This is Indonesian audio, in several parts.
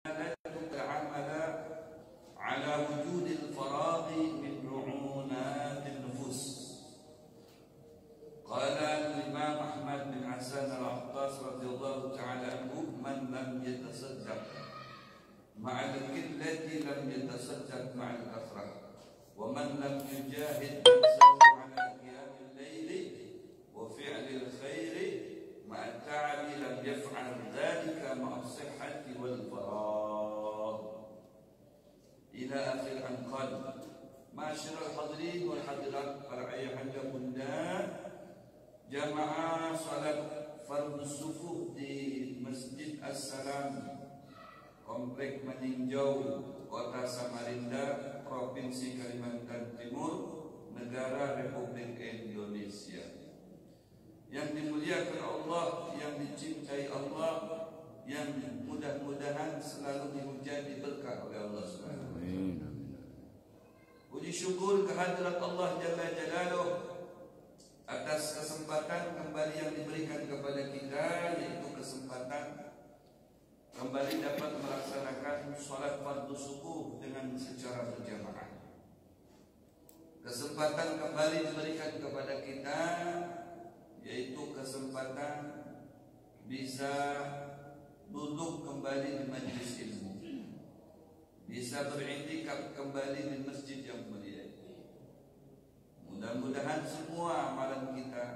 العمل على وجود الفراغ من رعونات النفوس. قال الإمام أحمد بن حسن العطاس رضي الله تعالى عنه: من لم يتصدق مع القلة لم يتصدق مع الكثرة، ومن لم يجاهد نفسه على قيام الليل وفعل الخير مع التعب لم يفعل ذلك مع الصحة والفراغ إلى آخر أن قال. معاشر الحاضرين والحاضرات para ayah anda bunda, jamaah salat fardhu subuh di Masjid As-Salam, Komplek Meninjau, Kota Samarinda, Provinsi Kalimantan Timur, Negara Republik Indonesia. Yang dimuliakan Allah, yang dicintai Allah, yang mudah-mudahan selalu dihujani berkah oleh Allah Subhanahu wa taala. Puji syukur kehadirat Allah Jalla Jalaluh atas kesempatan kembali yang diberikan kepada kita, yaitu kesempatan kembali dapat melaksanakan salat fardu subuh dengan secara berjamaah. Kesempatan kembali diberikan kepada kita, yaitu kesempatan bisa duduk kembali di majlis ilmu, bisa beriktikaf kembali di masjid yang mulia. Mudah-mudahan semua amalan kita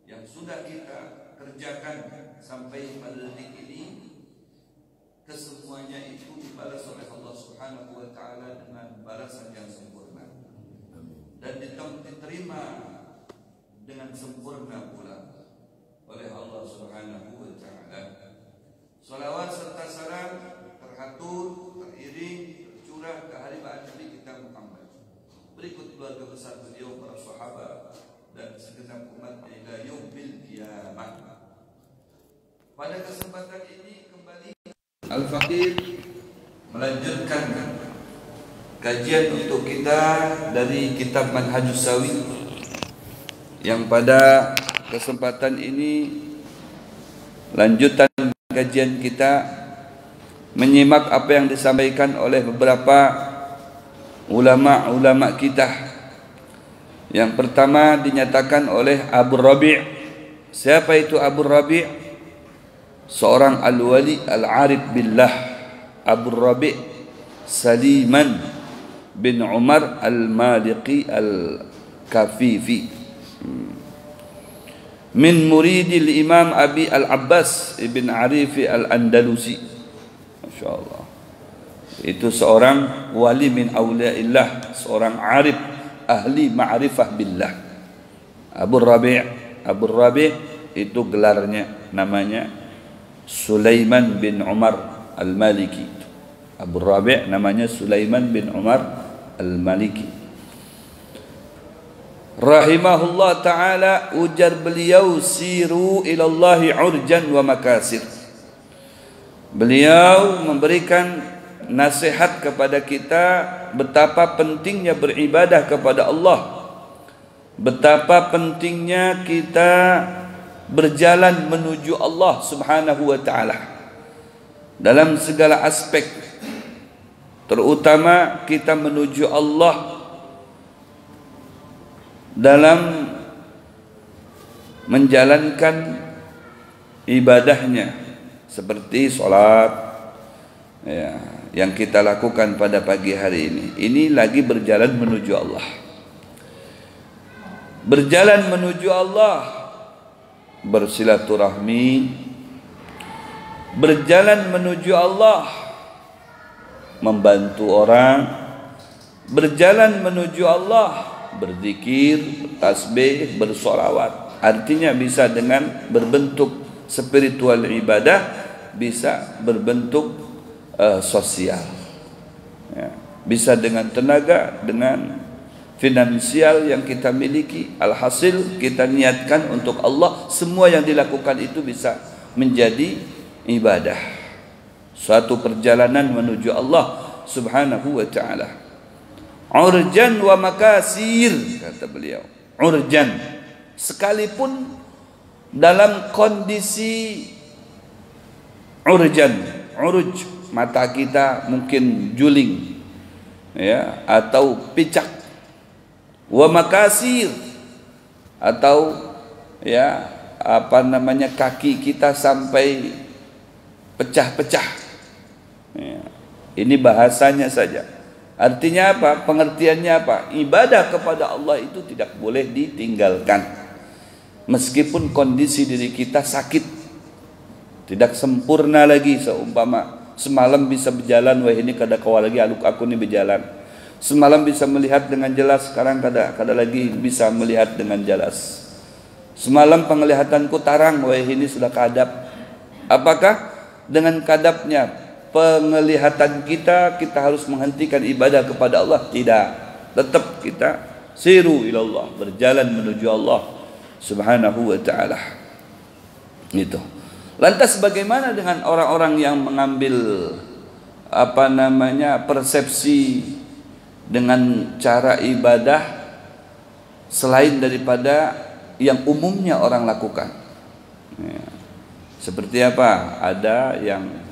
yang sudah kita kerjakan sampai pada detik ini, kesemuanya itu dibalas oleh Allah Subhanahu wa taala dengan balasan yang sempurna dan diterima dengan sempurna pula oleh Allah Subhanahu wa taala. Salawat serta salam terhatur, teriring, tercurah ke hadirat Nabi kita Muhammad, berikut keluarga besar beliau, para sahabat dan segenap umat ila yaumil qiyamah. Pada kesempatan ini kembali Al-Faqih melanjutkan kajian untuk kita dari kitab Manhajus Sawi, yang pada kesempatan ini lanjutan kajian kita menyimak apa yang disampaikan oleh beberapa ulama-ulama kita. Yang pertama dinyatakan oleh Abu Rabi'. Siapa itu Abu Rabi'? Seorang al-wali al-arif billah, Abu Rabi' Saliman bin Umar al-Maliki al-Kafifi, min muridil Imam Abi al-Abbas ibn Arifi al-Andalusi. Masya Allah. Itu seorang wali min awliyaillah, seorang arif ahli ma'rifah billah. Abu Rabi' itu gelarnya, namanya Sulaiman bin Umar al-Maliki. Abu Rabi' namanya Sulaiman bin Umar al-Maliki rahimahullah ta'ala. Ujar beliau, siru ilallahi urjan wa makasir. Beliau memberikan nasihat kepada kita betapa pentingnya beribadah kepada Allah, betapa pentingnya kita berjalan menuju Allah Subhanahu wa ta'ala dalam segala aspek, terutama kita menuju Allah dalam menjalankan ibadahnya, seperti sholat ya, yang kita lakukan pada pagi hari ini. Ini lagi berjalan menuju Allah. Berjalan menuju Allah, bersilaturahmi, berjalan menuju Allah, membantu orang, berjalan menuju Allah, berzikir, tasbih, bersolawat. Artinya bisa dengan berbentuk spiritual ibadah, bisa berbentuk sosial ya. Bisa dengan tenaga, dengan finansial yang kita miliki. Alhasil kita niatkan untuk Allah, semua yang dilakukan itu bisa menjadi ibadah, suatu perjalanan menuju Allah Subhanahu wa ta'ala. Urjan wa makasir, kata beliau. Urjan, sekalipun dalam kondisi urjan, uruj mata kita mungkin juling, ya, atau picak. Wa makasir, atau ya apa namanya, kaki kita sampai pecah-pecah. Ya. Ini bahasanya saja. Artinya apa? Pengertiannya apa? Ibadah kepada Allah itu tidak boleh ditinggalkan. Meskipun kondisi diri kita sakit, tidak sempurna lagi. Seumpama semalam bisa berjalan, wah ini kada kawa lagi aku ini berjalan. Semalam bisa melihat dengan jelas, sekarang kada lagi bisa melihat dengan jelas. Semalam penglihatanku tarang, wah ini sudah kadap. Apakah dengan kadapnya penglihatan kita harus menghentikan ibadah kepada Allah? Tidak. Tetap kita siru ilallah, berjalan menuju Allah Subhanahu wa ta'ala. Gitu. Lantas bagaimana dengan orang-orang yang mengambil apa namanya, persepsi dengan cara ibadah selain daripada yang umumnya orang lakukan? Ya. Seperti apa? Ada yang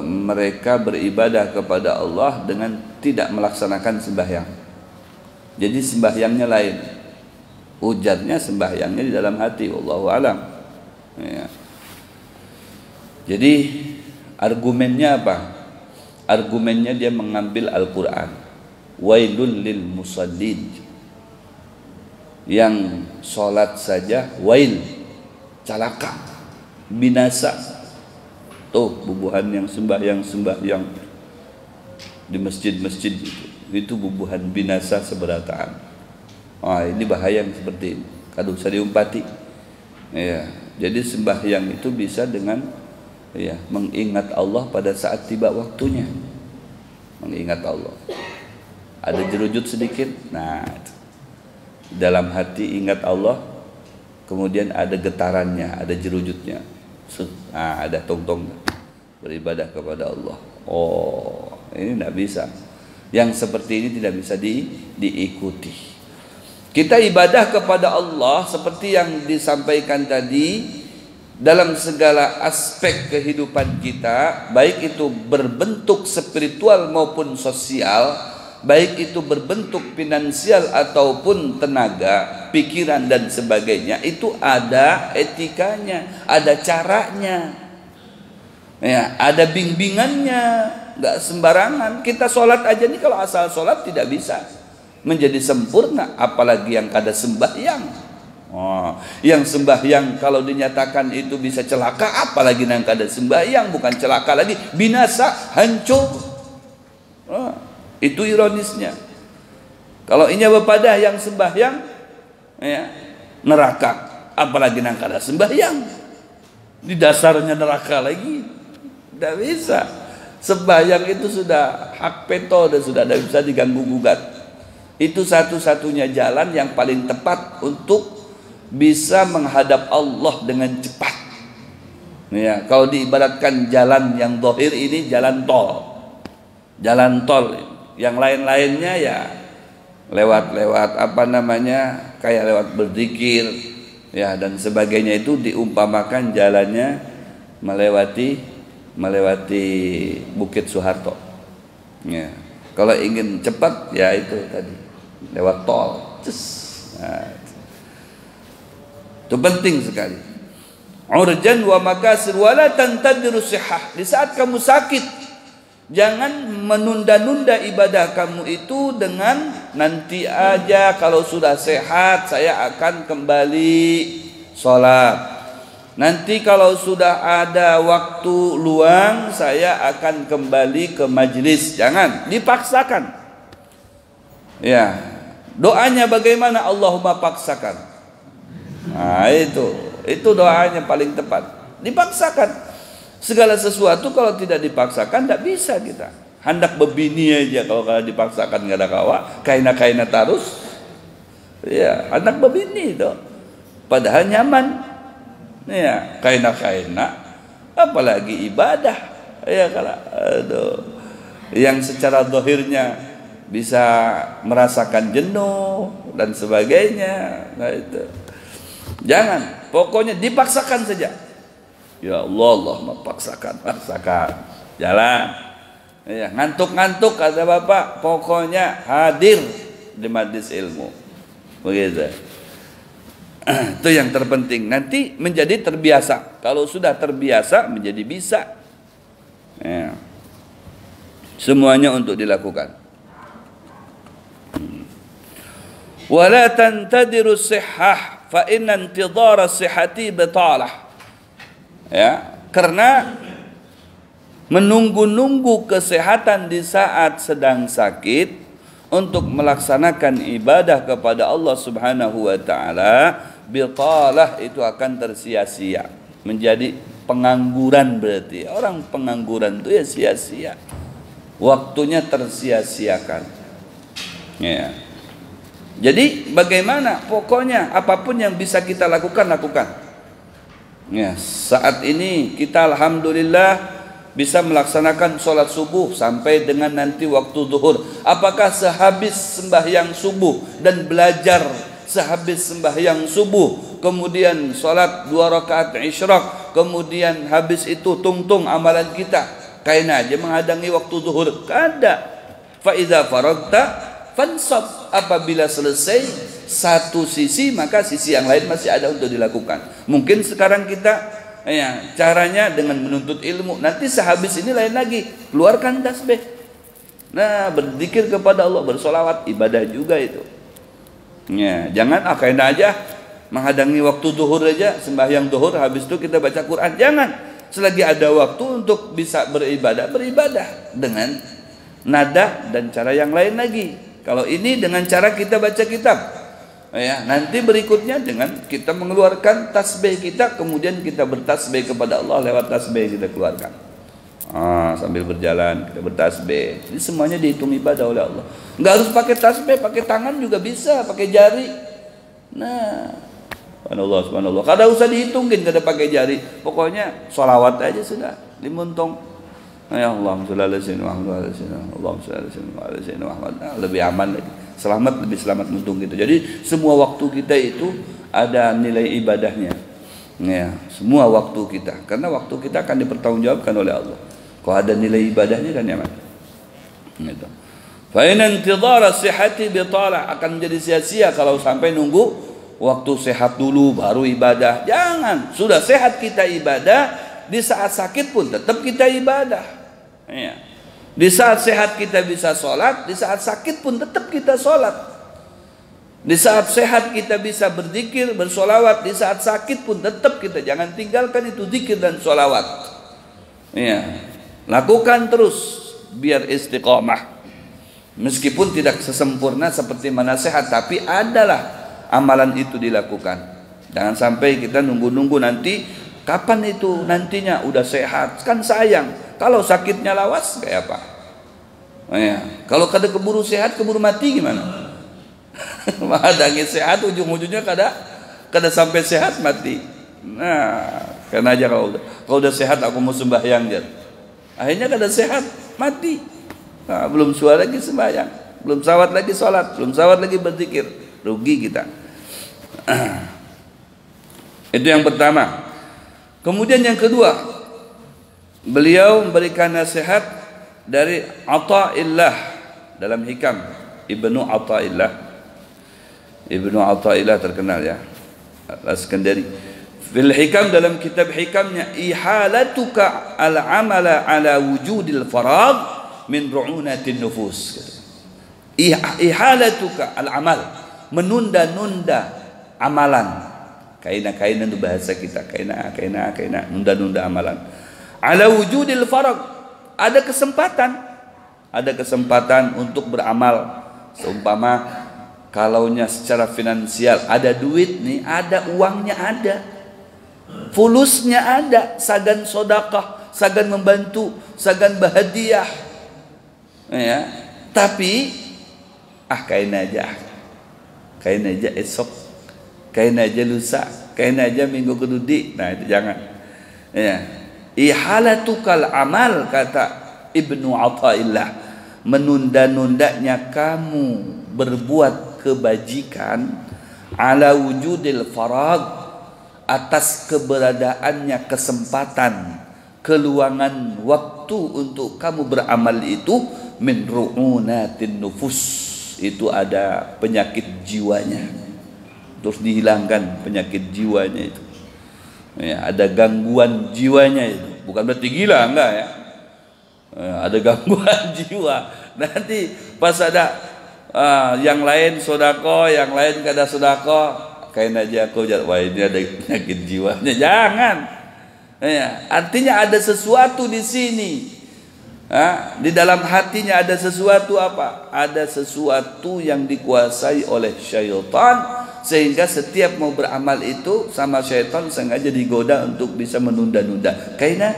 mereka beribadah kepada Allah dengan tidak melaksanakan sembahyang. Jadi sembahyangnya lain, ujarnya sembahyangnya di dalam hati. Wallahu alam. Ya. Jadi argumennya apa? Argumennya dia mengambil Al-Quran. Wailul lil musallin. Yang sholat saja wail, celaka, binasa. Tuh bubuhan yang sembahyang di masjid-masjid itu bubuhan binasa seberataan. Ini bahaya yang seperti ini. Kada usah diumpati. Ya, jadi sembahyang itu bisa dengan ya mengingat Allah pada saat tiba waktunya. Mengingat Allah. Ada jerujut sedikit. Nah, dalam hati ingat Allah, kemudian ada getarannya, ada jerujutnya. Ada tong-tong beribadah kepada Allah. Oh, ini tidak bisa. Yang seperti ini tidak bisa diikuti. Kita ibadah kepada Allah seperti yang disampaikan tadi, dalam segala aspek kehidupan kita, baik itu berbentuk spiritual maupun sosial, baik itu berbentuk finansial ataupun tenaga, pikiran dan sebagainya, itu ada etikanya, ada caranya, ya, ada bimbingannya, nggak sembarangan. Kita sholat aja nih, kalau asal sholat tidak bisa menjadi sempurna, apalagi yang kada sembahyang. Yang sembahyang kalau dinyatakan itu bisa celaka, apalagi yang kada sembahyang, bukan celaka lagi, binasa, hancur. Itu ironisnya. Kalau inya bepadah yang sembahyang, ya, neraka, apalagi nang kada sembahyang, di dasarnya neraka lagi. Tidak bisa. Sembahyang itu sudah hak peto dan sudah tidak bisa diganggu gugat. Itu satu-satunya jalan yang paling tepat untuk bisa menghadap Allah dengan cepat. Ya, kalau diibaratkan jalan yang zahir ini jalan tol. Jalan tol. Yang lain-lainnya ya lewat apa namanya, kayak lewat berzikir ya dan sebagainya, itu diumpamakan jalannya melewati Bukit Soeharto. Ya. Kalau ingin cepat ya itu tadi lewat tol. Nah, itu penting sekali. Urjan wa makasir wala tantadiru sihah. Di saat kamu sakit, jangan menunda-nunda ibadah kamu itu dengan nanti aja, kalau sudah sehat saya akan kembali sholat. Nanti kalau sudah ada waktu luang saya akan kembali ke majelis. Jangan dipaksakan. Ya, doanya bagaimana? Allahumma paksakan. Nah, itu doanya paling tepat. Dipaksakan. Segala sesuatu kalau tidak dipaksakan tidak bisa kita. Hendak bebini aja kalau dipaksakan nggak ada kawa, kaina terus. Ya, hendak bebini itu. Padahal nyaman. Ya, kaina apalagi ibadah. Ya kalau yang secara zahirnya bisa merasakan jenuh dan sebagainya. Nah, itu. Jangan, pokoknya dipaksakan saja. Ya Allah, Allah paksakan. Jalan. Ya, ngantuk-ngantuk kata Bapak, pokoknya hadir di majelis ilmu. Begitu. Itu yang terpenting. Nanti menjadi terbiasa. Kalau sudah terbiasa menjadi bisa. Ya. Semuanya untuk dilakukan. Wala tantadiru sihhah fa inna intidhara sihhati batalah. Ya, karena menunggu-nunggu kesehatan di saat sedang sakit untuk melaksanakan ibadah kepada Allah Subhanahu wa taala, bitalah itu akan tersia-sia, menjadi pengangguran. Berarti orang pengangguran itu ya sia-sia, waktunya tersia-siakan. Ya. Jadi bagaimana? Pokoknya apapun yang bisa kita lakukan. Ya, saat ini kita alhamdulillah bisa melaksanakan sholat subuh sampai dengan nanti waktu zuhur. Apakah sehabis sembahyang subuh dan belajar sehabis sembahyang subuh, kemudian sholat 2 rakaat isyraq, kemudian habis itu tungtung amalan kita, kain aja menghadangi waktu zuhur? Kada. Fa idza faragta fansab. Apabila selesai satu sisi, maka sisi yang lain masih ada untuk dilakukan. Mungkin sekarang kita ya, caranya dengan menuntut ilmu. Nanti sehabis ini lain lagi, keluarkan tasbih. Nah, berzikir kepada Allah, bersolawat, ibadah juga itu. Ya, jangan akain aja menghadangi waktu zuhur aja, sembahyang zuhur, habis itu kita baca Quran. Jangan. Selagi ada waktu untuk bisa beribadah dengan nada dan cara yang lain lagi. Kalau ini dengan cara kita baca kitab, ya, nanti berikutnya dengan kita mengeluarkan tasbih kita, kemudian kita bertasbih kepada Allah lewat tasbih kita keluarkan. Sambil berjalan kita bertasbih. Ini semuanya dihitung ibadah oleh Allah. Enggak harus pakai tasbih, pakai tangan juga bisa, pakai jari. Nah, subhanallah. Kada usah dihitungin, kada pakai jari. Pokoknya sholawat aja sudah, dimuntong. Ya Allah, lebih aman lagi, lebih selamat untung gitu. Jadi semua waktu kita itu ada nilai ibadahnya. Ya, semua waktu kita, karena waktu kita akan dipertanggungjawabkan oleh Allah. Kalau ada nilai ibadahnya kan nyaman. Gitu. Fa in intidhara sihhati bitalah, akan menjadi sia-sia kalau sampai nunggu waktu sehat dulu baru ibadah. Jangan, sudah sehat kita ibadah, di saat sakit pun tetap kita ibadah. Ya. Di saat sehat kita bisa sholat, di saat sakit pun tetap kita sholat. Di saat sehat kita bisa berzikir, bersolawat, di saat sakit pun tetap kita. Jangan tinggalkan itu zikir dan solawat. Ya. Lakukan terus biar istiqomah. Meskipun tidak sesempurna seperti mana sehat, tapi adalah amalan itu dilakukan. Jangan sampai kita nunggu-nunggu nanti, kapan itu nantinya udah sehat, kan sayang. Kalau sakitnya lawas kayak apa? Ya. Kalau kada keburu sehat, keburu mati gimana? Menghadangi sehat, ujung-ujungnya kada sampai sehat mati. Nah, karena aja kalau udah sehat aku mau sembahyang dia. Akhirnya kada sehat, mati. Nah, belum suara lagi sembahyang, belum sawat lagi sholat, belum sawat lagi berzikir, rugi kita. Itu yang pertama. Kemudian yang kedua, beliau memberikan nasihat dari Athaillah dalam hikam. Ibnu Athaillah terkenal ya, Al-Iskandari. Fil hikam, dalam kitab hikamnya, ihalatuka al-amala ala wujudil farad min ru'unatin nufus. Ihalatuka al-amal, menunda-nunda amalan. Kaina itu bahasa kita, kaina nunda-nunda amalan. Ala wujudil farag, ada kesempatan untuk beramal. Seumpama kalaunya secara finansial ada duit nih, ada uangnya, ada fulusnya, ada sagan sodakah, sagan membantu, sagan bahadiah ya. Tapi kain aja esok, kain aja lusa, kain aja minggu kedudi. Nah itu jangan ya. Ihalatukal amal, kata Ibnu Athaillah, menunda-nundanya kamu berbuat kebajikan ala wujudil farag, atas keberadaannya kesempatan, keluangan waktu untuk kamu beramal itu min ru'unatin nufus, itu ada penyakit jiwanya, terus dihilangkan penyakit jiwanya itu. Ya, ada gangguan jiwanya itu, bukan berarti gila, enggak ya. Ada gangguan jiwa. Nanti pas ada yang lain sodako, yang lain kada sodako, kain aja aku, wah ini ada penyakit jiwanya. Jangan. Ya, artinya ada sesuatu di sini. Di dalam hatinya ada sesuatu apa? Ada sesuatu yang dikuasai oleh syaitan, sehingga setiap mau beramal itu sama syaitan sengaja digoda untuk bisa menunda-nunda. Kaina.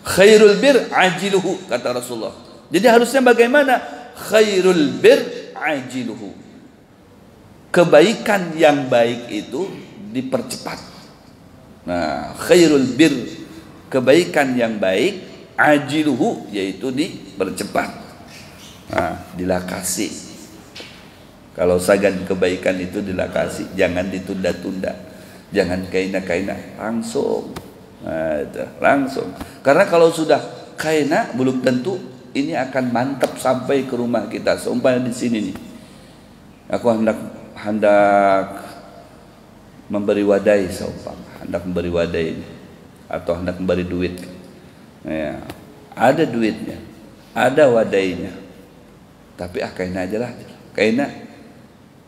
Khairul bir ajiluhu, kata Rasulullah. Jadi harusnya bagaimana? Khairul bir ajiluhu. Kebaikan yang baik itu dipercepat. Nah, khairul bir, kebaikan yang baik, ajiluhu, yaitu dipercepat. Nah, dilakasi. Kalau sagan kebaikan itu dilakasi, jangan ditunda-tunda, jangan kaina, langsung. Nah, itu, langsung. Karena kalau sudah kaina, belum tentu ini akan mantap sampai ke rumah kita. Seumpama di sini nih, aku hendak memberi wadai, hendak memberi wadai ini, atau hendak memberi duit. Ya, ada duitnya, ada wadainya, tapi kaina aja lah, kaina.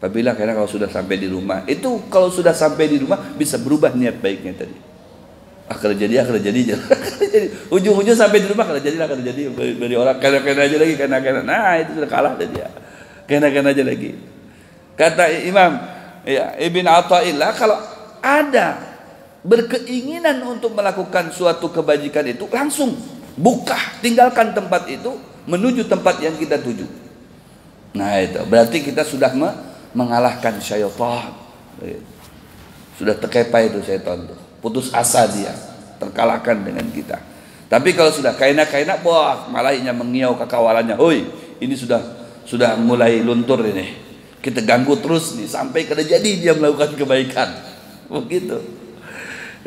Apabila karena kalau sudah sampai di rumah, itu kalau sudah sampai di rumah bisa berubah niat baiknya tadi. Akan jadi. Ujung-ujung sampai di rumah akan jadi dari orang kena aja lagi, kena. Nah, itu sudah kalah tadi ya. Kena aja lagi. Kata Imam Ibn Athaillah, kalau ada berkeinginan untuk melakukan suatu kebajikan itu, langsung buka, tinggalkan tempat itu, menuju tempat yang kita tuju. Nah, itu berarti kita sudah mengalahkan syaitan. Sudah terkepai itu syaitan tuh. Putus asa dia, terkalahkan dengan kita. Tapi kalau sudah kaina, wah, malainya mengiau kekawalannya. Hoi, ini sudah mulai luntur ini. Kita ganggu terus nih sampai kada jadi dia melakukan kebaikan. Begitu.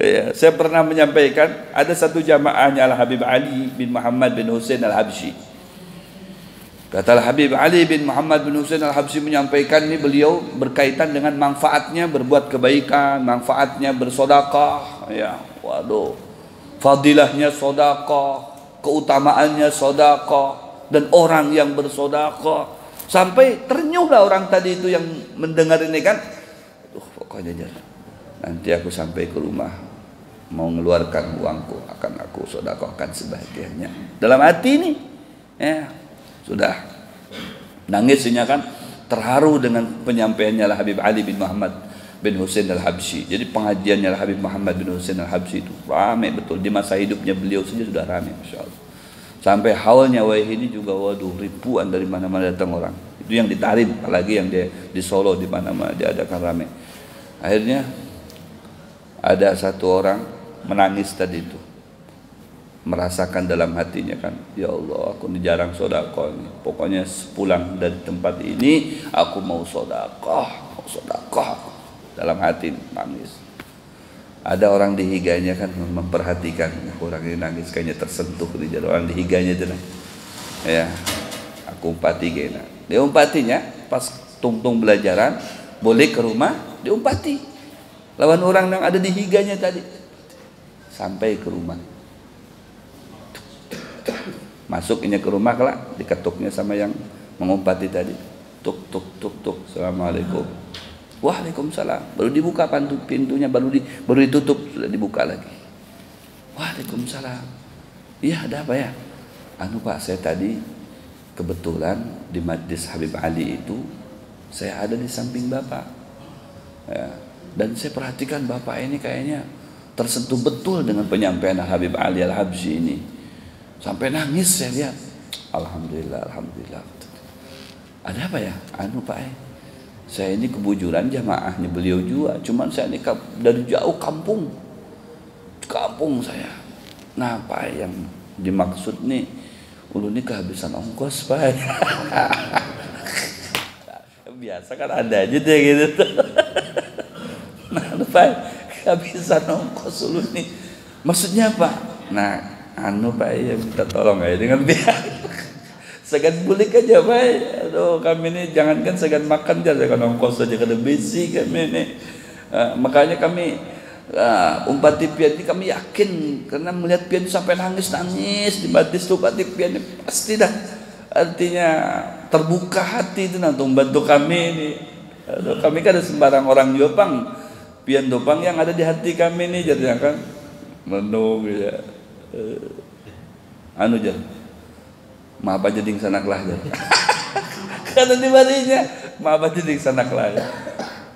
Ya, saya pernah menyampaikan ada satu jamaahnya Al Habib Ali bin Muhammad bin Husain Al Habsyi. Kata Habib Ali bin Muhammad bin Husain Al-Habsyi menyampaikan, ini beliau berkaitan dengan manfaatnya berbuat kebaikan, manfaatnya bersedekah, ya, waduh, fadilahnya sedekah, keutamaannya sedekah, dan orang yang bersedekah, sampai ternyuhlah orang tadi itu yang mendengar ini kan, pokoknya nanti aku sampai ke rumah mau mengeluarkan uangku, akan aku sedekahkan sebagiannya. Dalam hati ini, ya. Sudah nangisnya kan, terharu dengan penyampaiannya Habib Ali bin Muhammad bin Husain Al-Habsyi. Jadi pengajiannya Habib Muhammad bin Husain Al-Habsyi itu ramai betul. Di masa hidupnya beliau saja sudah ramai, Masya Allah. Sampai haulnya ini juga, waduh, ribuan dari mana-mana datang orang. Itu yang di Tarim, apalagi yang di Solo, di mana-mana diadakan ramai. Akhirnya ada satu orang menangis tadi itu, merasakan dalam hatinya kan, ya Allah, aku ini jarang sedekah ini. Pokoknya sepulang dari tempat ini aku mau sedekah. Dalam hati nangis. Ada orang di higanya kan memperhatikan, orang ini nangis kayaknya tersentuh di jalan, orang di higanya itu. Ya, aku umpati kayaknya. Dia umpatinya pas tungtung belajaran, boleh ke rumah, dia umpati lawan orang yang ada di higanya tadi. Sampai ke rumah. Masuknya ke rumah kelak, diketuknya sama yang mengumpati tadi. Tuk. Assalamualaikum. Waalaikumsalam. Baru dibuka pintunya, baru ditutup, sudah dibuka lagi. Waalaikumsalam. Iya, ada apa ya? Pak, saya tadi kebetulan di majlis Habib Ali itu saya ada di samping Bapak. Ya, dan saya perhatikan Bapak ini kayaknya tersentuh betul dengan penyampaian Habib Ali Al-Habsyi ini. Sampai nangis saya lihat. Alhamdulillah. Ada apa ya? Pak, saya ini kebujuran jamaahnya beliau juga. Cuman saya ini dari jauh kampung saya. Nah, Pak, yang dimaksud nih, ulun ini kehabisan ongkos, Pak. Biasa kan ada aja deh gitu. Pak, nggak bisa nongkos dulu nih. Maksudnya apa? Nah, Pak ya minta tolong aja dengan biar segan bulik aja Pak. Aduh, kami ini jangankan segan makan aja, segan nongkos saja kada besi kami ini. Makanya kami umpati pian ini kami yakin karena melihat pian sampai nangis di batis tuh umpati pian ini pasti dah artinya terbuka hati itu untuk membantu kami ini. Aduh, kami kan ada sembarang orang juga Bang, pian dopang yang ada di hati kami ini jadinya kan menung ya. Jan maaf aja ding sanak lah ya. Karena di barinya maaf aja ding sanak lah ya.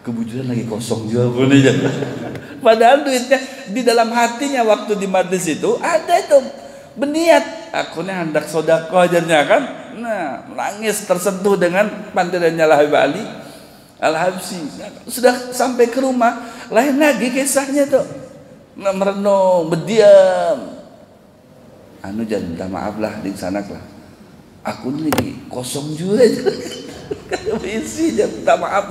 Kebujuran lagi kosong juga pun aja. Padahal duitnya di dalam hatinya waktu di majlis itu ada itu berniat akunya hendak sodako ajarnya kan. Nah, nangis tersentuh dengan pantirannya Habib Ali Al-Habsyi. Sudah sampai ke rumah, lain lagi kisahnya tuh. Nah, merenung, berdiam. Jangan minta maaf lah di sana lah. Aku ini lagi kosong juga. Kalau isi aja minta maaf.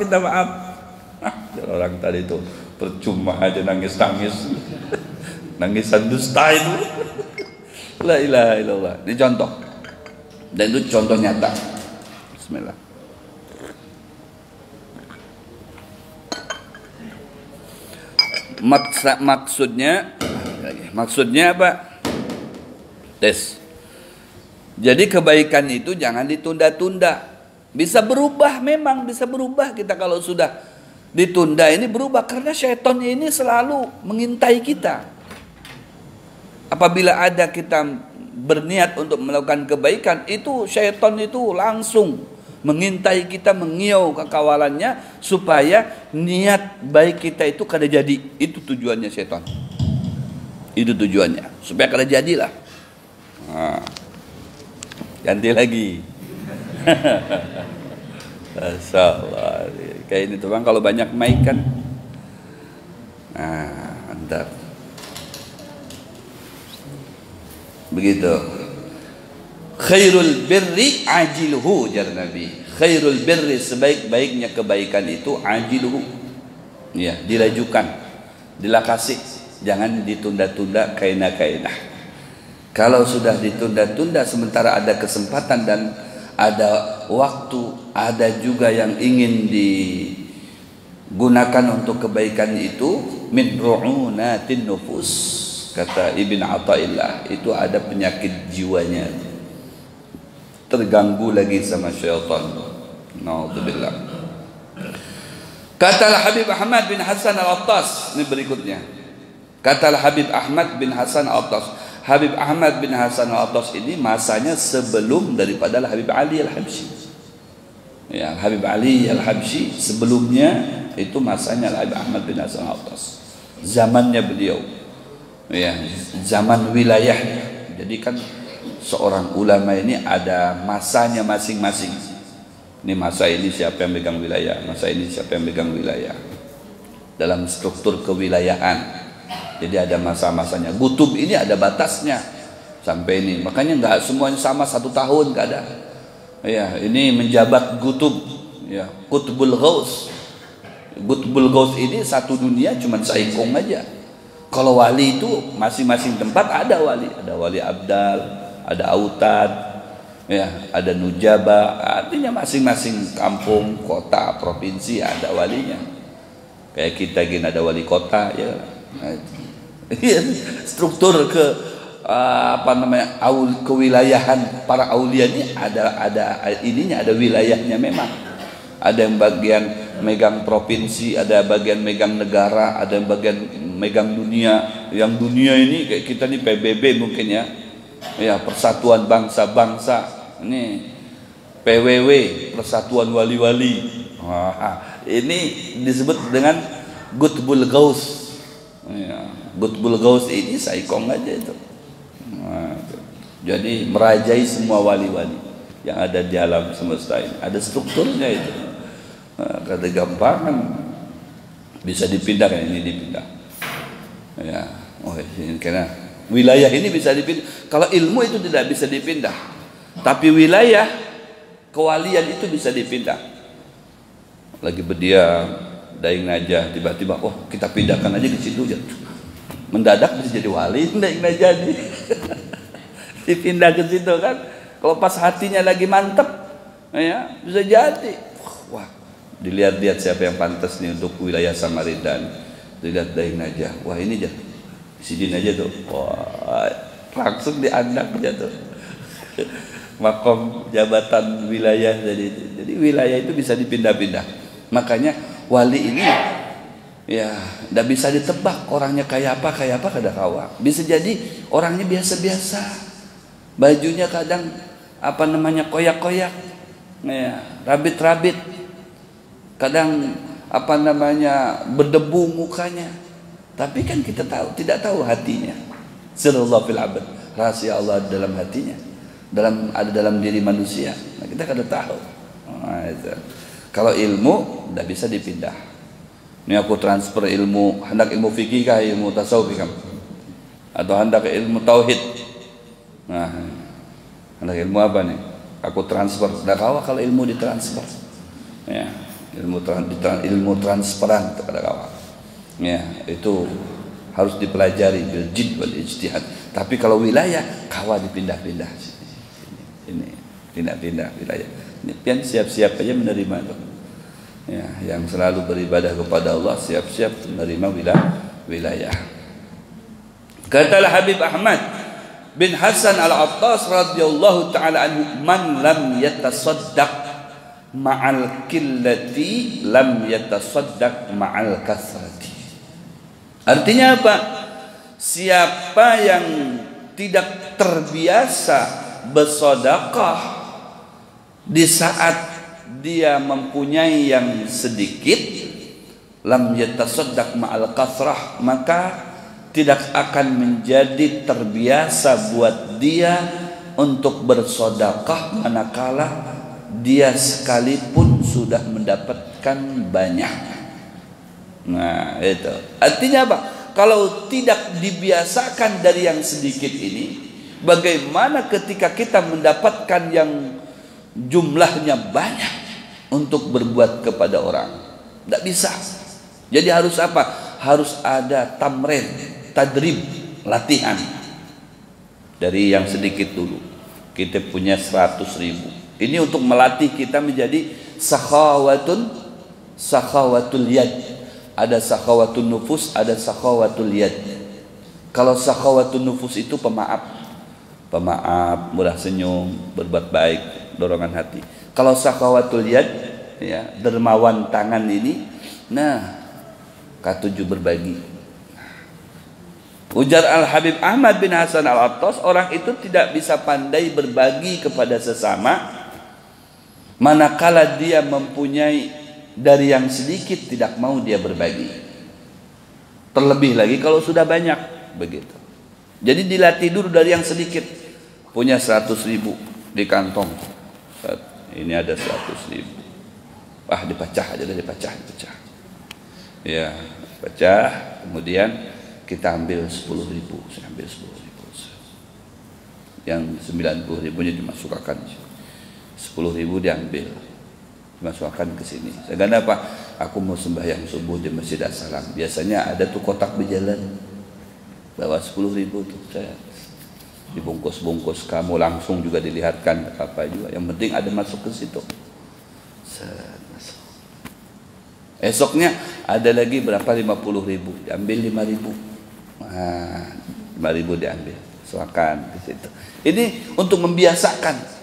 Orang tadi itu percuma aja nangis-nangis. Nangisan dusta itu. La ilaha illallah. Ini contoh. Dan itu contoh nyata. Bismillah. Maksudnya apa? Tes. Jadi kebaikan itu jangan ditunda-tunda. Bisa berubah, memang bisa berubah kita kalau sudah ditunda ini berubah karena syaitan ini selalu mengintai kita. Apabila ada kita berniat untuk melakukan kebaikan, itu syaitan itu langsung mengintai kita, mengiau kekawalannya supaya niat baik kita itu kada jadi. Itu tujuannya syaitan. Itu tujuannya supaya kada jadilah. Nah, ganti lagi. Masyaallah. Kayak ini tuh Bang, kalau banyak mic kan. Nah, mantap. Begitu. Khairul birri ajiluhu, jar Nabi. Khairul birri, sebaik-baiknya kebaikan itu ajiluhu. Ya, dilajukan, dilakasi, jangan ditunda-tunda kaina-kaina. Kalau sudah ditunda-tunda sementara ada kesempatan dan ada waktu, ada juga yang ingin digunakan untuk kebaikan itu, min ru'unatin nufus, kata Ibn Athaillah, itu ada penyakit jiwanya, terganggu lagi sama syaitan. Na'udzubillah. Kata Habib Ahmad bin Hasan Al-Attas, ini berikutnya. Kata Habib Ahmad bin Hasan Al-Attas. Habib Ahmad bin Hasan Al-Attas ini masanya sebelum daripada Habib Ali Al-Habsyi. Ya, Habib Ali Al-Habsyi sebelumnya itu masanya Habib Ahmad bin Hasan Al-Attas. Zamannya beliau. Ya, zaman wilayahnya. Jadi kan seorang ulama ini ada masanya masing-masing. Ini masa ini siapa yang megang wilayah, masa ini siapa yang megang wilayah. Dalam struktur kewilayahan. Jadi ada masa-masanya. Gutub ini ada batasnya sampai ini. Makanya nggak semuanya sama 1 tahun, nggak ada. Ya, ini menjabat gutub. Ya, Qutbul Ghaus. Qutbul Ghaus ini satu dunia cuma saikong aja. Kalau wali itu masing-masing tempat ada wali. Ada wali abdal, ada autad, ya, ada nujaba. Artinya masing-masing kampung, kota, provinsi ada walinya. Kayak kita gini ada wali kota, ya. Struktur kewilayahan para aulia ini ada ininya, ada wilayahnya memang. Ada yang bagian megang provinsi, ada bagian megang negara, ada yang bagian megang dunia. Yang dunia ini kayak kita nih PBB mungkin ya. Ya, Persatuan Bangsa-Bangsa. Ini PWW, Persatuan Wali-Wali. Wah, ini disebut dengan Qutbul Ghaus. Ya, Qutbul Ghaus ini saikong aja itu. Nah, jadi merajai semua wali-wali yang ada di alam semesta ini. Ada strukturnya itu. Nah, kata gampangan bisa dipindah kan, ini dipindah. Ya, ini karena wilayah ini bisa dipindah. Kalau ilmu itu tidak bisa dipindah. Tapi wilayah kewalian itu bisa dipindah. Lagi berdiam, Daeng Najah, tiba-tiba oh kita pindahkan aja ke situ ya. Mendadak bisa jadi wali Daeng Najah nih. Dipindah ke situ kan. Kalau pas hatinya lagi mantep ya bisa jadi. Wah, dilihat-lihat siapa yang pantas nih untuk wilayah Samarinda. Dilihat Daeng Najah. Wah, ini aja. Sidin aja tuh. Wah, langsung dianak aja tuh. Makom jabatan wilayah jadi wilayah itu bisa dipindah-pindah. Makanya wali ini ya tidak bisa ditebak orangnya kayak apa kada kawa. Bisa jadi orangnya biasa-biasa, bajunya kadang apa namanya koyak-koyak, ya, rabit-rabit, kadang apa namanya berdebu mukanya. Tapi kan kita tidak tahu hatinya. Sirrullah fil abad, rahasia Allah dalam hatinya. Ada dalam diri manusia. Nah, kita kada tahu. Nah, itu. Kalau ilmu tidak bisa dipindah. Ini aku transfer ilmu, hendak ilmu fikih kah, ilmu tasawuf kah? Atau hendak ilmu tauhid? Nah, hendak ilmu apa nih? Aku transfer. Tidak kawa kalau ilmu ditransfer. Ya, ilmu transferan kepada kawa. Ya, itu harus dipelajari bil jid wal ijtihad. Tapi kalau wilayah kawa dipindah-pindah. Ini pindah-pindah wilayah. Ini pian siap-siap aja menerima itu. Ya, yang selalu beribadah kepada Allah siap-siap menerima wilayah. Katalah Habib Ahmad bin Hasan Al-Attas radhiyallahu taala anhu, man lam yatasaddaq ma'al qillati lam yatasaddaq ma'al kasrati. Artinya apa? Siapa yang tidak terbiasa bersedekah di saat dia mempunyai yang sedikit, lam yatasaddaq ma'al kasrah, maka tidak akan menjadi terbiasa buat dia untuk bersedekah manakala dia sekalipun sudah mendapatkan banyak. Nah, itu artinya apa? Kalau tidak dibiasakan dari yang sedikit ini, bagaimana ketika kita mendapatkan yang jumlahnya banyak untuk berbuat kepada orang? Tidak bisa. Jadi harus apa? Harus ada tamrin, tadrib, latihan. Dari yang sedikit dulu. Kita punya 100.000. Ini untuk melatih kita menjadi sakhawatul yad. Ada sakhawatul nufus, ada sakhawatul yad. Kalau sakhawatul nufus itu pemaaf, mudah senyum, berbuat baik, dorongan hati. Kalau sakhawatul yad, ya, dermawan tangan ini, nah, ketujuh berbagi. Ujar Al-Habib Ahmad bin Hasan Al-Attas, orang itu tidak bisa pandai berbagi kepada sesama manakala dia mempunyai dari yang sedikit tidak mau dia berbagi. Terlebih lagi kalau sudah banyak, begitu. Jadi dilatih dulu dari yang sedikit. Punya 100.000 di kantong. Ini ada 100.000. Ah, dipecah aja, dipecah. Ya, pecah. Kemudian kita ambil 10.000. Saya ambil 10.000. Yang 90.000-nya dimasukkan. 10.000 diambil, dimasukkan ke sini. Sedangkan apa? Aku mau sembahyang subuh di Masjid As-Salam. Biasanya ada tuh kotak berjalan. Bawa 10.000 tuh saya. Dibungkus-bungkus, kamu langsung juga dilihatkan apa juga. Yang penting ada masuk ke situ. Masuk. Esoknya ada lagi berapa? 50.000. Diambil 5.000. Nah, 5.000 diambil. Masukkan ke situ. Ini untuk membiasakan.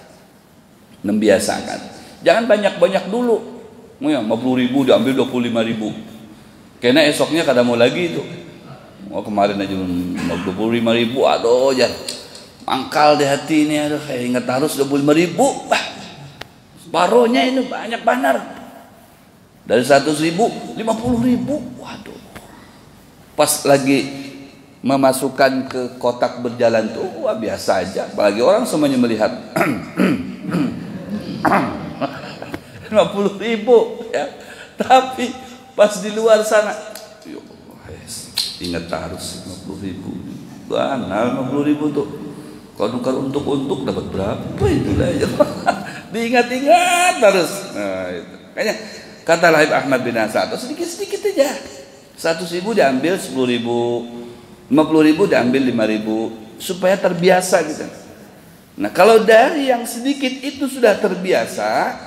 Jangan banyak-banyak dulu. 50.000 diambil 25.000. Karena esoknya kada mau lagi itu. Oh, kemarin aja 25.000, aduh ya. Mangkal di hati ini, aduh, saya ingat harus 25.000. Separohnya ini banyak banar. Dari 100.000, 50.000. Waduh. Pas lagi memasukkan ke kotak berjalan tuh, wah biasa aja. Apalagi orang semuanya melihat. 50.000 ya. Tapi pas di luar sana, ingat harus 50.000. Banal 50.000 tuh. Kalau nukar untuk dapat berapa itu lah ya. Diingat-ingat terus. Nah, itu. Kayaknya Kata Habib Ahmad bin Hasan, atau sedikit-sedikit aja. 100.000 diambil 10.000, 50.000 diambil 5.000, supaya terbiasa gitu. Nah, kalau dari yang sedikit itu sudah terbiasa,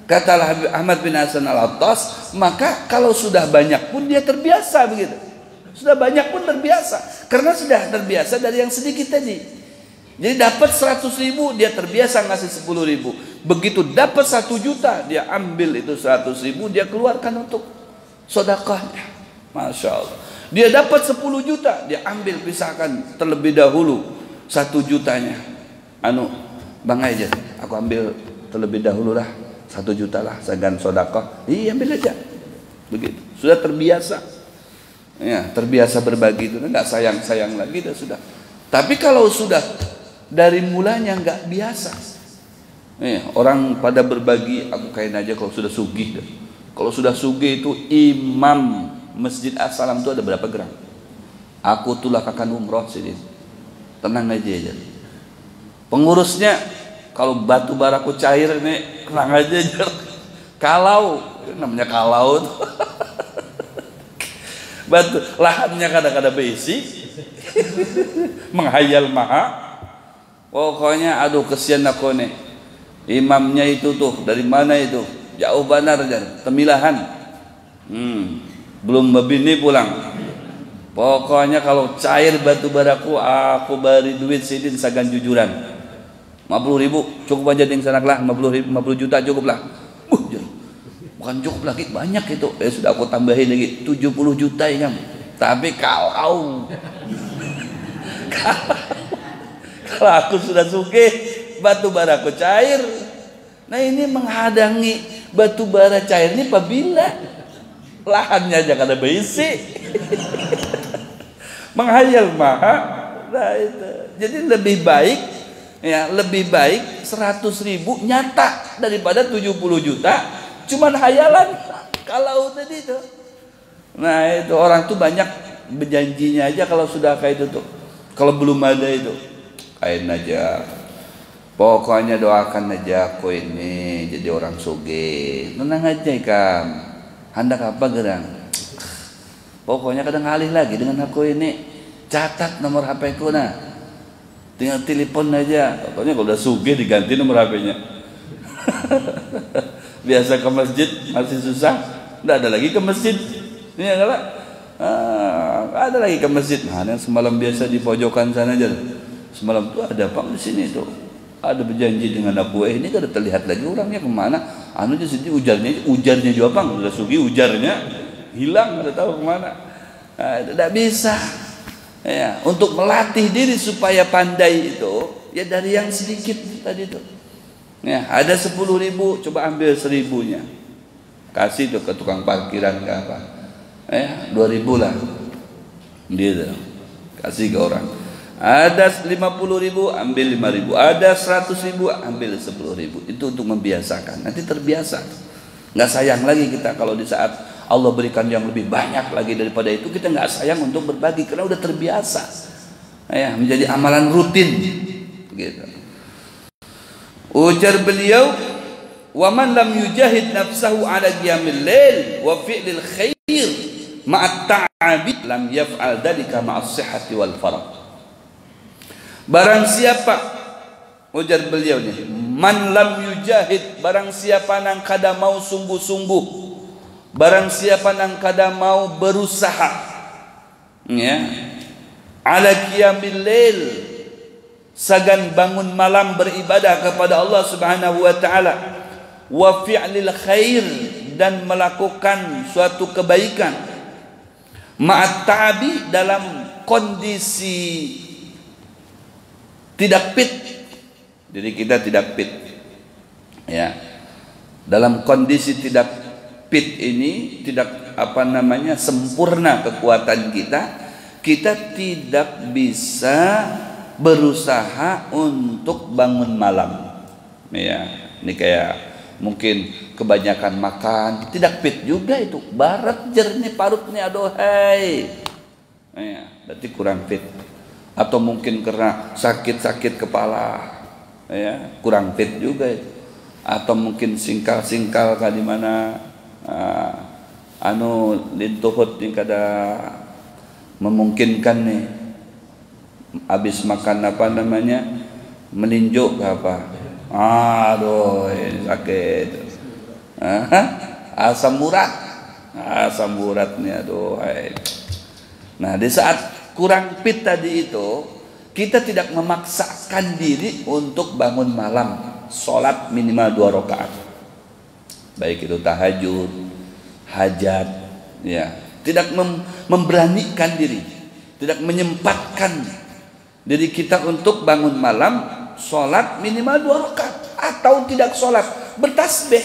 kata Habib Ahmad bin Hasan Al-Attas, maka kalau sudah banyak pun dia terbiasa begitu. Sudah banyak pun terbiasa, karena sudah terbiasa dari yang sedikit tadi. Jadi dapat 100.000 dia terbiasa ngasih 10.000. Begitu dapat 1 juta dia ambil itu 100.000 dia keluarkan untuk sedekahnya. Masya Allah. Dia dapat 10 juta dia ambil pisahkan terlebih dahulu 1 jutanya. Bang aja, aku ambil terlebih dahulu lah 1 juta lah segan sedekah. Iya ambil aja. Begitu. Sudah terbiasa. Ya, terbiasa berbagi itu enggak sayang-sayang lagi dah sudah. Tapi kalau sudah dari mulanya nggak biasa, orang pada berbagi, aku kain aja kalau sudah sugih. Kalau sudah sugih itu imam Masjid As-Salam itu ada berapa gram? Aku tuh lah akan umroh sini, tenang aja. Pengurusnya kalau batu baraku cair nih, tenang aja. Kalau namanya kalau batu lahannya kadang-kadang besi, menghayal maha. Pokoknya aduh kesian aku nih. Imamnya itu tuh dari mana itu? Jauh benar Temilahan. Belum begini pulang. Pokoknya kalau cair batu baraku aku beri duit sidin sagan jujuran. 50.000 cukup aja ding sanaklah 50 juta cukup lah. Bukan cukup lagi banyak itu. Sudah aku tambahin lagi 70 juta ya kan. Tapi kalau aku sudah sugih, batu baraku cair. Nah ini menghadangi batu bara cair ini apabila lahannya aja kada berisi. Menghayal maha. Nah itu. Jadi lebih baik 100.000 nyata daripada 70 juta cuman hayalan. Kalau tadi itu. Nah itu orang tuh banyak berjanjinya aja kalau sudah kayak itu tuh. Kalau belum ada itu kain aja, pokoknya doakan aja aku ini jadi orang sugih, tenang aja Ikam, hendak apa gerang, pokoknya kadang ngalih lagi dengan aku ini, catat nomor HP ku nah, tinggal telepon aja, pokoknya kalau udah sugih diganti nomor HP-nya. Biasa ke masjid masih susah, nggak ada lagi ke masjid, ini adalah ada lagi ke masjid, nah yang semalam biasa di pojokan sana aja. Semalam tuh ada Pak di sini tuh, ada berjanji dengan aku, ini kada terlihat lagi orangnya kemana? Di sini ujarnya juga Bang, udah sugi ujarnya hilang, kada tahu kemana. Tidak bisa. Ya, untuk melatih diri supaya pandai itu, ya dari yang sedikit tadi tuh. Ya, ada 10.000, coba ambil 1.000-nya, kasih tuh ke tukang parkiran ke apa? 2.000 lah, gitu, kasih ke orang. Ada 50.000 ambil 5.000, ada 100.000 ambil 10.000. Itu untuk membiasakan. Nanti terbiasa. Nggak sayang lagi kita kalau di saat Allah berikan yang lebih banyak lagi daripada itu, kita nggak sayang untuk berbagi karena udah terbiasa. Ya, menjadi amalan rutin. Gitu. Ujar beliau, "Wa man lam yujahid nafsahu ala qiyamil lail wa fi'lil khair ma'at ta'abi lam yaf'al dzalika ma'as sihhati wal farah." Barang siapa, ujar beliau nih, man lam yujahid, barang siapa nang kada mau sungguh-sungguh, barang siapa nang kada mau berusaha, ya, ala qiyamil lail, sagan bangun malam beribadah kepada Allah Subhanahu wa taala, wa fi'lil khair, dan melakukan suatu kebaikan, ma'at ta'abi, dalam kondisi tidak fit, jadi kita tidak fit, ya, dalam kondisi tidak fit ini, tidak sempurna kekuatan kita tidak bisa berusaha untuk bangun malam, ya, ini kayak mungkin kebanyakan makan, tidak fit juga itu, barat jernih parutnya adohai, ya, berarti kurang fit. Atau mungkin karena sakit kepala, ya, kurang fit juga itu. Atau mungkin singkal di mana, anu lintuhut ni kada memungkinkan nih habis makan apa namanya meninjuk ke apa, aduh sakit, asam urat nih, aduh. Nah di saat kurang fit tadi itu kita tidak memaksakan diri untuk bangun malam sholat minimal 2 rakaat, baik itu tahajud, hajat, ya, tidak memberanikan diri, tidak menyempatkan diri kita untuk bangun malam sholat minimal 2 rakaat atau tidak sholat bertasbih.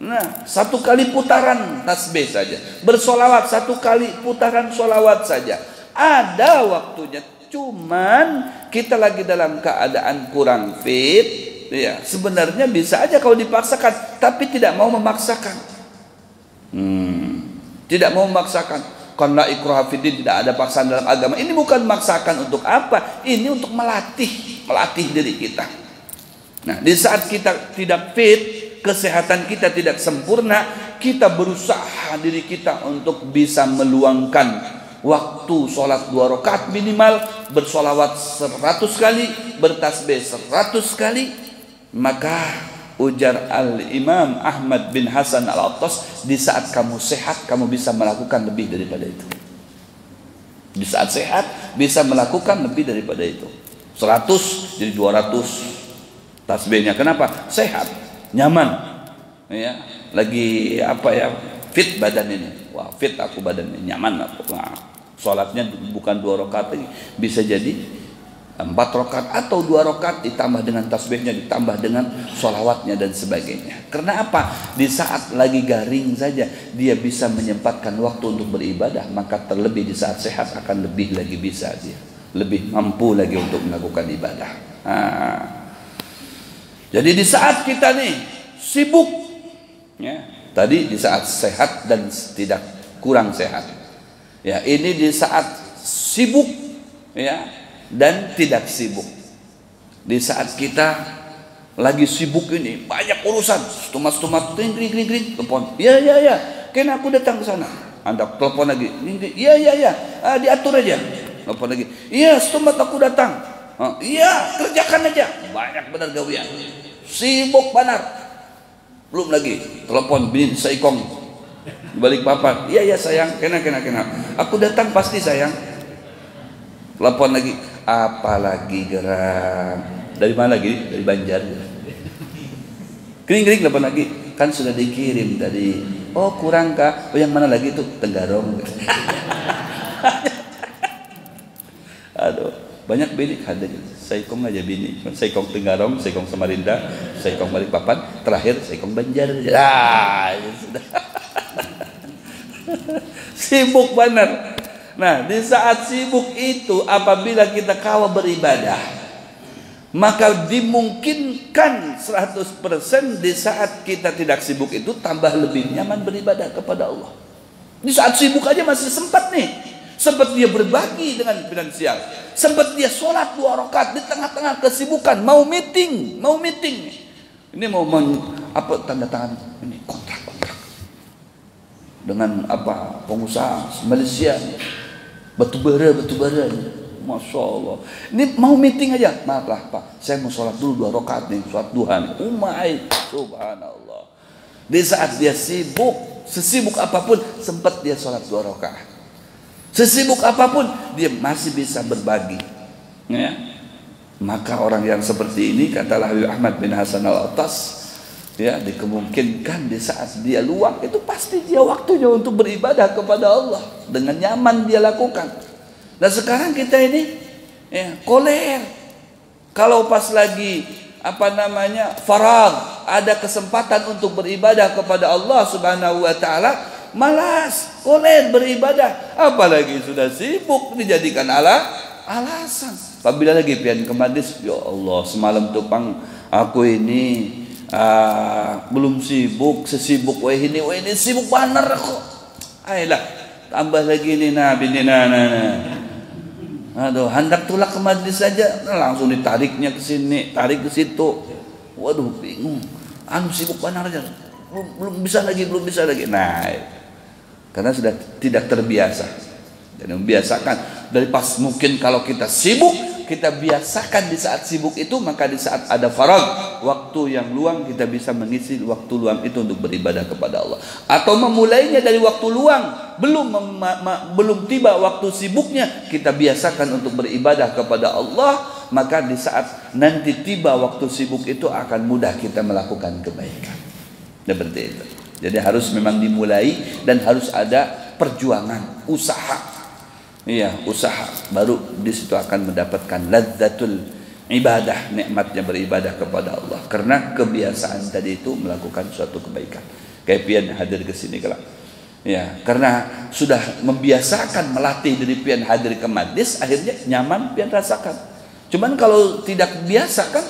Nah, 1 kali putaran tasbih saja, bersolawat 1 kali putaran solawat saja, ada waktunya. Cuman kita lagi dalam keadaan kurang fit, ya, sebenarnya bisa aja kalau dipaksakan, tapi tidak mau memaksakan. Tidak mau memaksakan. Karena ikraha fiddin, tidak ada paksaan dalam agama. Ini bukan memaksakan untuk apa? Ini untuk melatih diri kita. Nah, di saat kita tidak fit, kesehatan kita tidak sempurna, kita berusaha diri kita untuk bisa meluangkan waktu sholat 2 rakaat minimal, bersolawat 100 kali, bertasbih 100 kali, maka ujar Al-Imam Ahmad bin Hasan Al-Attas, di saat kamu sehat kamu bisa melakukan lebih daripada itu. Di saat sehat bisa melakukan lebih daripada itu. 100 jadi 200 tasbihnya. Kenapa? Sehat, nyaman, ya, lagi apa ya, fit badan ini. Wah, fit aku badan ini, nyaman aku. Nah, sholatnya bukan 2 rakaat lagi, bisa jadi 4 rakaat atau 2 rakaat ditambah dengan tasbihnya, ditambah dengan sholawatnya dan sebagainya. Karena apa? Di saat lagi garing saja dia bisa menyempatkan waktu untuk beribadah, maka terlebih di saat sehat akan lebih lagi bisa dia, lebih mampu lagi untuk melakukan ibadah. Jadi di saat kita nih sibuk, ya, tadi di saat sehat dan tidak kurang sehat, ya, ini di saat sibuk, ya, dan tidak sibuk. Di saat kita lagi sibuk ini banyak urusan, stumat kring telepon, ya, kena aku datang ke sana, Anda telepon lagi, ya, diatur aja, telepon lagi, iya stumat aku datang, iya kerjakan aja, banyak benar gawian, sibuk benar. Belum lagi telepon bin Saikong balik papan, iya sayang, kena aku datang pasti sayang. Telepon lagi, apalagi gerak, dari mana lagi? Dari Banjar. Kering telepon lagi, kan sudah dikirim tadi. Oh kurang kah? Oh yang mana lagi itu? Tenggarong. Aduh, banyak bini hadir. Saikong aja bini, Saikong Tenggarong, Saikong Samarinda, Saikong Balikpapan, terakhir Saikong Banjar. Sudah. Sibuk benar. Nah, di saat sibuk itu apabila kita kawa beribadah, maka dimungkinkan 100% di saat kita tidak sibuk itu tambah lebih nyaman beribadah kepada Allah. Di saat sibuk aja masih sempat nih, sempat dia berbagi dengan finansial, sempat dia sholat 2 rakaat di tengah-tengah kesibukan, mau meeting, ini mau apa tanda tangan ini kontrak dengan apa pengusaha Malaysia, batu bara, masya Allah. Ini mau meeting aja, maaflah Pak, saya mau sholat dulu 2 rakaat nih, sholat duha nih. Subhanallah. Di saat dia sibuk, sesibuk apapun, sempat dia sholat 2 rakaat. Sesibuk apapun dia masih bisa berbagi, ya. Maka orang yang seperti ini, kata Habib Ahmad bin Hasan Al-Attas, ya, dikemungkinkan di saat dia luang itu pasti dia waktunya untuk beribadah kepada Allah dengan nyaman dia lakukan. Nah sekarang kita ini, ya, koler. Kalau pas lagi apa namanya faragh, ada kesempatan untuk beribadah kepada Allah Subhanahu wa taala, malas, koler beribadah, apalagi sudah sibuk dijadikan alasan. Apabila lagi pian ke majlis, ya Allah semalam tupang aku ini belum sibuk, sesibuk wah ini sibuk benar kok. Ayolah tambah lagi ini aduh, hendak tulak ke majlis saja langsung ditariknya ke sini, tarik ke situ. Waduh bingung, sibuk benar aja. belum bisa lagi. Nah, karena sudah tidak terbiasa. Dan membiasakan dari pas mungkin kalau kita sibuk, kita biasakan di saat sibuk itu, maka di saat ada faragh, waktu yang luang, kita bisa mengisi waktu luang itu untuk beribadah kepada Allah. Atau memulainya dari waktu luang, belum tiba waktu sibuknya, kita biasakan untuk beribadah kepada Allah, maka di saat nanti tiba waktu sibuk itu akan mudah kita melakukan kebaikan. Seperti itu. Jadi harus memang dimulai dan harus ada perjuangan, usaha. Iya, usaha, baru di situ akan mendapatkan lazzatul ibadah, nikmatnya beribadah kepada Allah. Karena kebiasaan tadi itu melakukan suatu kebaikan. Kayak pian hadir ke sini kelak. Ya, karena sudah membiasakan melatih diri pian hadir ke majlis, akhirnya nyaman pian rasakan. Cuman kalau tidak biasa kan,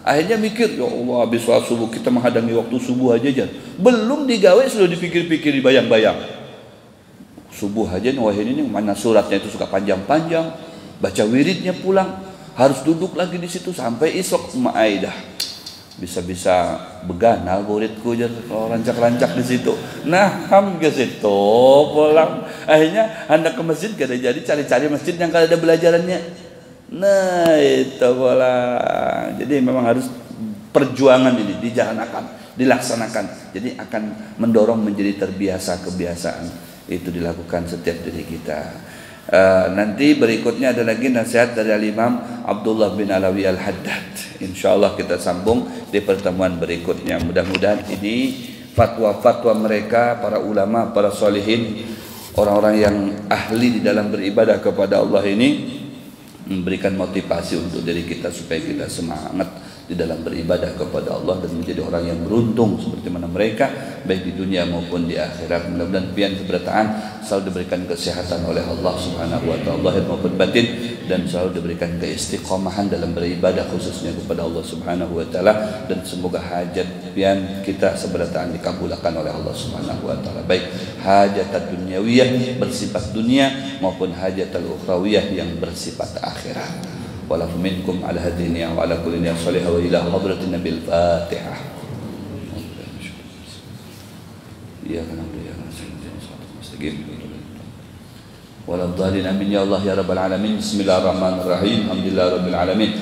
akhirnya mikir, ya Allah, habis sholat subuh kita menghadangi waktu subuh aja. Belum digawe sudah dipikir-pikir, bayang-bayang. Subuh aja wah ini mana suratnya itu suka panjang-panjang, baca wiridnya pulang, harus duduk lagi di situ sampai isok Aidah. Bisa-bisa beganal muridku aja kalau rancak-rancak di situ. Nah, ke situ pulang. Akhirnya hendak ke masjid gak ada jadi, cari-cari masjid yang kada ada belajarannya. Nah, itu pulang. Jadi memang harus perjuangan ini dilaksanakan. Jadi akan mendorong menjadi terbiasa kebiasaan. Itu dilakukan setiap diri kita. Nanti berikutnya ada lagi nasihat dari Imam Abdullah bin Alawi Al-Haddad. InsyaAllah kita sambung di pertemuan berikutnya. Mudah-mudahan ini fatwa-fatwa mereka, para ulama, para solihin, orang-orang yang ahli di dalam beribadah kepada Allah ini memberikan motivasi untuk diri kita supaya kita semangat di dalam beribadah kepada Allah dan menjadi orang yang beruntung seperti mana mereka baik di dunia maupun di akhirat. Mudah-mudahan pian kebertaan selalu diberikan kesehatan oleh Allah Subhanahu wa taala lahir maupun batin, dan selalu diberikan keistiqomahan dalam beribadah khususnya kepada Allah Subhanahu wa taala, dan semoga hajat pian kita sebertaan dikabulkan oleh Allah Subhanahu wa taala, baik hajat dunyawiyah bersifat dunia maupun hajat ukhrawiyah yang bersifat akhirat. Walafu minkum ala hadini wa ala kulli niyyah salihah wa ila hadratin nabil fatihah. Ya kana ya mustaqim. Wala dhalin amin ya Allah ya rabbal alamin. Bismillahirrahmanirrahim. Alhamdulillahirabbil alamin.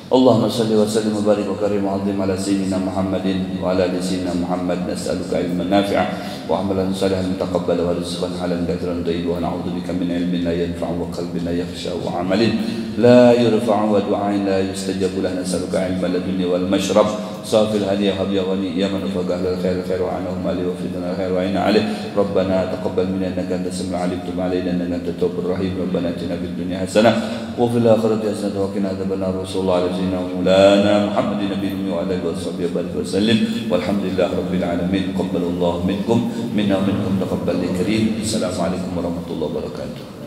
Allahumma salli wa sallim wa barik wa karim wa azim ala sayyidina Muhammadin wa ala ali sayyidina Muhammad. Nas'aluka ilman nafi'a wa amalan salihan mutaqabbala wa rizqan halan kathiran tayyiban wa na'udzu bika min ilmin la yanfa'u wa qalbin la yakhsha wa amalin لا يرفع ودعاء لا يستجاب له. نسألك علم الدنيا والمشرب صافي الهدي هب يا غني يا من وفق أهل الخير الخير وعنهم عليه وفدنا الخير وعين عليه. ربنا تقبل منا إنك أنت السميع العليم تب علينا إنك أنت التواب الرحيم. ربنا آتنا في الدنيا حسنة وفي الآخرة حسنة وقنا عذاب النار. وصلى الله على سيدنا ومولانا محمد النبي وعلى آله وصحبه وبارك وسلم والحمد لله رب العالمين. تقبل الله منكم منا ومنكم تقبل كريم. السلام عليكم ورحمة الله وبركاته.